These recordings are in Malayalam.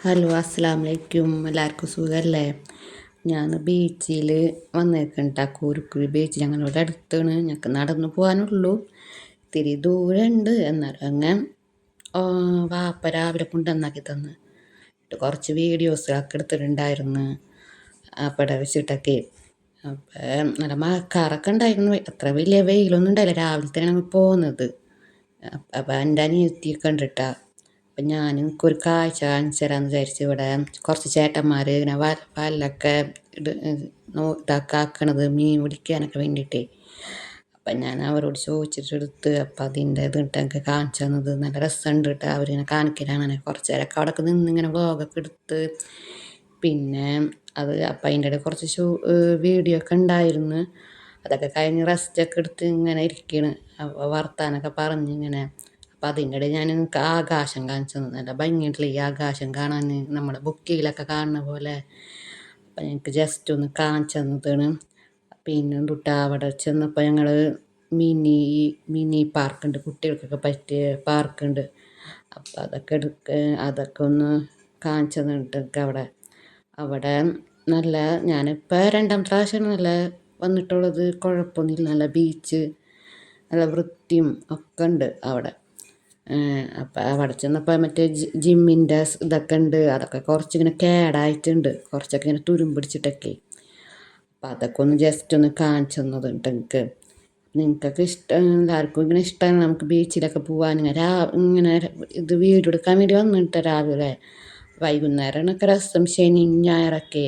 ഹലോ അസ്സലാമലൈക്കും. എല്ലാവർക്കും സുഖമല്ലേ? ഞാൻ ബീച്ചിൽ വന്നേക്കണ്ട കൂരുക്കുഴി ബീച്ച് ഞങ്ങളുടെ അടുത്താണ്. ഞങ്ങൾക്ക് നടന്നു പോകാനുള്ളൂ, ഇത്തിരി ദൂരമുണ്ട്. എന്നാലും അങ്ങനെ വാപ്പ രാവിലെ കൊണ്ടുവന്നാക്കി തന്ന് കുറച്ച് വീഡിയോസൊക്കെ എടുത്തിട്ടുണ്ടായിരുന്നു അവിടെ വെച്ചിട്ടൊക്കെ. അപ്പം നല്ല മഴക്കാറൊക്കെ ഉണ്ടായിരുന്നു. അത്ര വലിയ വെയിലൊന്നും ഉണ്ടായില്ല. രാവിലെ തന്നെ ഞങ്ങൾ പോകുന്നത്. അപ്പം എൻ്റെ അനിയത്തി കണ്ടിട്ടാ. അപ്പം ഞാൻ എനിക്കൊരു കാഴ്ച കാണിച്ചു തരാമെന്ന് വിചാരിച്ചു. ഇവിടെ കുറച്ച് ചേട്ടന്മാർ ഇങ്ങനെ വലൊക്കെ ഇതൊക്കെ ആക്കണത് മീൻ പിടിക്കാനൊക്കെ വേണ്ടിയിട്ടേ. അപ്പം ഞാൻ അവരോട് ചോദിച്ചിട്ടെടുത്ത്. അപ്പം അതിൻ്റെ ഇതിട്ട് എനിക്ക് കാണിച്ചു തന്നത് നല്ല രസമുണ്ട് കേട്ടോ. അവരിങ്ങനെ കാണിക്കലാണ്. അങ്ങനെ കുറച്ച് നേരമൊക്കെ അവിടെ നിന്നിങ്ങനെ വ്ളോഗൊക്കെ എടുത്ത്. പിന്നെ അത് അപ്പം അതിൻ്റെ ഇടയിൽ കുറച്ച് വീഡിയോ ഒക്കെ ഉണ്ടായിരുന്നു. അതൊക്കെ കഴിഞ്ഞ് റെസ്റ്റൊക്കെ എടുത്ത് ഇങ്ങനെ ഇരിക്കുകയാണ്. അപ്പോൾ വർത്താനൊക്കെ പറഞ്ഞിങ്ങനെ. അപ്പം അതിൻ്റെ ഇടയിൽ ഞാൻ നിങ്ങൾക്ക് ആകാശം കാണിച്ചു തന്നു. നല്ല ഭംഗിയായിട്ടില്ല ഈ ആകാശം കാണാൻ, നമ്മുടെ ബുക്കിലൊക്കെ കാണുന്ന പോലെ. അപ്പം ഞങ്ങൾക്ക് ജസ്റ്റ് ഒന്ന് കാണിച്ചു തന്നതാണ്. പിന്നെ തൊട്ട് അവിടെ ചെന്നപ്പോൾ ഞങ്ങൾ മിനി പാർക്കുണ്ട്, കുട്ടികൾക്കൊക്കെ പറ്റിയ പാർക്കുണ്ട്. അപ്പം അതൊക്കെ ഒന്ന് കാണിച്ചു തന്നിട്ടൊക്കെ അവിടെ നല്ല ഞാനിപ്പോൾ രണ്ടാമത്തെ പ്രാവശ്യമാണ് നല്ല വന്നിട്ടുള്ളത്. കുഴപ്പമൊന്നുമില്ല, നല്ല ബീച്ച്, നല്ല വൃത്തിയും ഒക്കെ ഉണ്ട് അവിടെ. അപ്പം അവിടെ ചെന്നപ്പോൾ മറ്റേ ജിമ്മിൻ്റെ ഇതൊക്കെ ഉണ്ട്. അതൊക്കെ കുറച്ചിങ്ങനെ കേടായിട്ടുണ്ട്, കുറച്ചൊക്കെ ഇങ്ങനെ തുരുമ്പിടിച്ചിട്ടൊക്കെ. അപ്പം അതൊക്കെ ഒന്ന് ജസ്റ്റ് ഒന്ന് കാണിച്ചു തന്നതുണ്ട് എനിക്ക്. നിങ്ങൾക്കൊക്കെ ഇഷ്ടം, എല്ലാവർക്കും ഇങ്ങനെ ഇഷ്ടമാണ് നമുക്ക് ബീച്ചിലൊക്കെ പോകാൻ. ഇങ്ങനെ ഇത് വീഡിയോ എടുക്കാൻ വേണ്ടി വന്നിട്ട് രാവിലെ. വൈകുന്നേരമൊക്കെ രസം, ശനി ഞായറൊക്കെ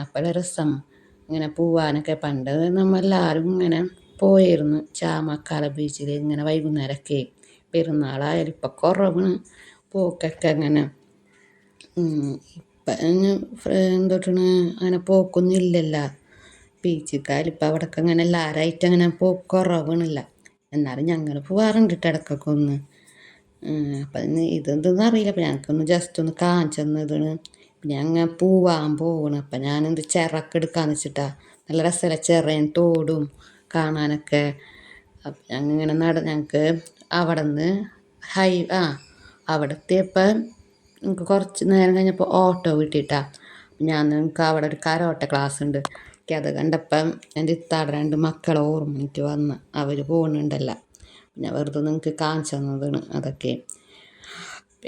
അപ്പോൾ രസം ഇങ്ങനെ പോവാനൊക്കെ. പണ്ട് നമ്മളെല്ലാവരും ഇങ്ങനെ പോയിരുന്നു ചാമക്കാല ബീച്ചിൽ ഇങ്ങനെ വൈകുന്നേരമൊക്കെ. പെരുന്നാളായാലും ഇപ്പം കുറവാണ് പോക്കൊക്കെ. അങ്ങനെ ഇപ്പം എന്തൊട്ടാണ് അങ്ങനെ പോക്കൊന്നും ഇല്ലല്ലോ ബീച്ചിക്കായാലും. ഇപ്പം അവിടെയൊക്കെ അങ്ങനെ എല്ലാവരായിട്ട് അങ്ങനെ പോക്ക് കുറവാണില്ല. എന്നാലും ഞങ്ങൾ പോകാറുണ്ട് ഇടയ്ക്കൊക്കെ ഒന്ന്. അപ്പം ഇതെന്തെന്ന് അറിയില്ല. അപ്പം ഞങ്ങൾക്കൊന്ന് ജസ്റ്റ് ഒന്ന് കാണിച്ചു തന്നതാണ്. പിന്നെ അങ്ങനെ പോവാൻ പോകണം. അപ്പം ഞാനെന്ത് ചിറക്ക് എടുക്കാമെന്ന് വെച്ചിട്ടാണ്. നല്ല രസമല്ല ചിറയും തോടും കാണാനൊക്കെ. അപ്പം ഞങ്ങളിങ്ങനെ ഞങ്ങൾക്ക് അവിടെ നിന്ന് അവിടെ എത്തിയപ്പോൾ എനിക്ക് കുറച്ച് നേരം കഴിഞ്ഞപ്പോൾ ഓട്ടോ കിട്ടിയിട്ടാണ്. നിങ്ങൾക്ക് അവിടെ ഒരു കരോട്ട ക്ലാസ് ഉണ്ട്. എനിക്ക് അത് കണ്ടപ്പം എൻ്റെ ഇത്താടെ 2 മക്കളെ ഓർമ്മയിട്ട് വന്ന്. അവർ പോകുന്നുണ്ടല്ലോ. പിന്നെ വെറുതെ നിങ്ങൾക്ക് കാണിച്ചു തന്നതാണ് അതൊക്കെ.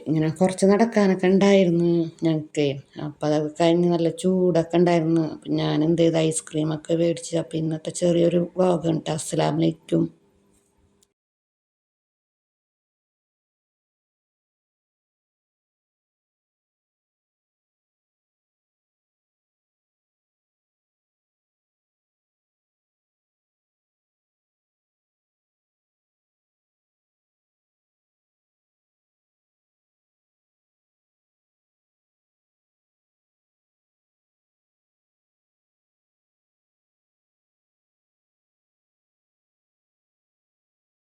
ഇങ്ങനെ കുറച്ച് നടക്കാനൊക്കെ ഉണ്ടായിരുന്നു ഞങ്ങൾക്ക്. അപ്പം അതൊക്കെ കഴിഞ്ഞ് നല്ല ചൂടൊക്കെ ഉണ്ടായിരുന്നു. അപ്പം ഞാൻ എന്ത് ചെയ്ത് ഐസ്ക്രീമൊക്കെ മേടിച്ച്. അപ്പം ഇന്നത്തെ ചെറിയൊരു വ്ളോഗ് ഉണ്ട്. അസ്സലാമു അലൈക്കും.